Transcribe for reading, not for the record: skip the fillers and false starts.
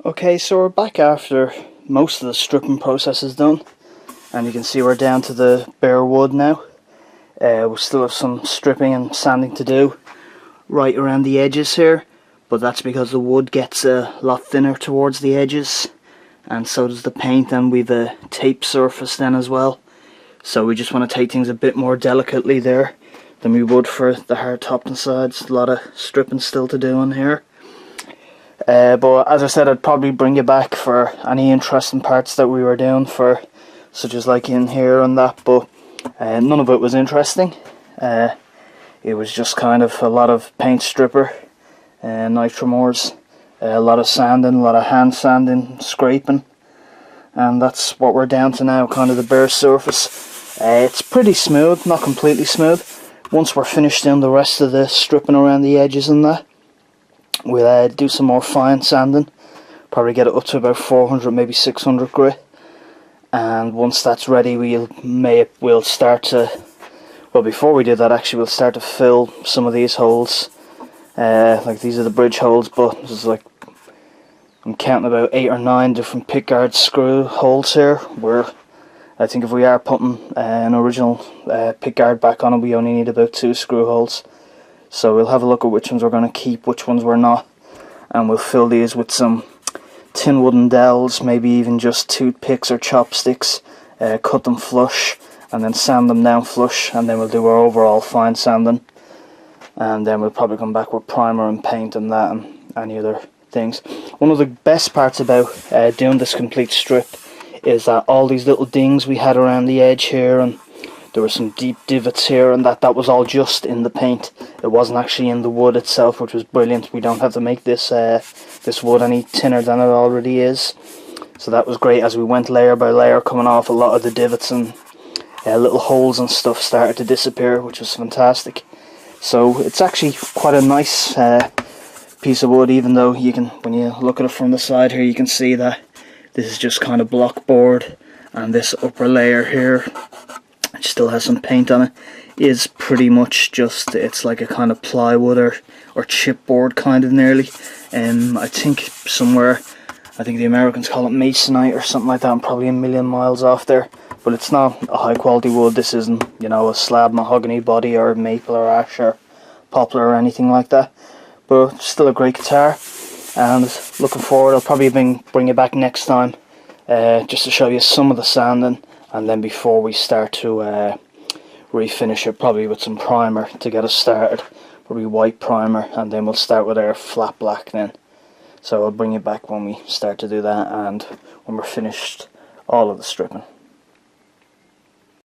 Okay, so we're back after most of the stripping process is done, and you can see we're down to the bare wood now. We still have some stripping and sanding to do right around the edges here, but that's because the wood gets a lot thinner towards the edges, and so does the paint, and we've a tape surface then as well. So we just want to take things a bit more delicately there than we would for the hard top and sides. A lot of stripping still to do on here. But as I said, I'd probably bring you back for any interesting parts that we were doing, for such as like in here and that, but none of it was interesting. It was just kind of a lot of paint stripper, nitromores, a lot of sanding, a lot of hand sanding, scraping, and that's what we're down to now, kind of the bare surface. It's pretty smooth, not completely smooth. Once we're finished doing the rest of the stripping around the edges and that, we'll do some more fine sanding, probably get it up to about 400, maybe 600 grit, and once that's ready we'll start to, well, before we do that actually, we'll start to fill some of these holes. Like these are the bridge holes, but this is like, I'm counting about 8 or 9 different pickguard screw holes here, where I think if we are putting an original pickguard back on it, we only need about 2 screw holes. So we'll have a look at which ones we're going to keep, which ones we're not, and we'll fill these with some tin wooden dowels, maybe even just toothpicks or chopsticks, cut them flush and then sand them down flush, and then we'll do our overall fine sanding, and then we'll probably come back with primer and paint and that and any other things. One of the best parts about doing this complete strip is that all these little dings we had around the edge here, and there were some deep divots here, and that was all just in the paint. It wasn't actually in the wood itself, which was brilliant. We don't have to make this this wood any thinner than it already is. So that was great. As we went layer by layer, coming off, a lot of the divots and little holes and stuff started to disappear, which was fantastic. So it's actually quite a nice piece of wood, even though you can, when you look at it from the side here, you can see that this is just kind of block board, and this upper layer here, which still has some paint on it, is pretty much just, it's like a kind of plywood or chipboard kind of nearly. I think somewhere, I think the Americans call it masonite or something like that. I'm probably a million miles off there, but it's not a high quality wood. This isn't, you know, a slab mahogany body or maple or ash or poplar or anything like that, but still a great guitar, and looking forward. I'll probably bring it back next time just to show you some of the sanding, and then before we start to refinish it, probably with some primer to get us started, probably white primer, and then we'll start with our flat black then. So I'll bring you back when we start to do that, and when we're finished all of the stripping.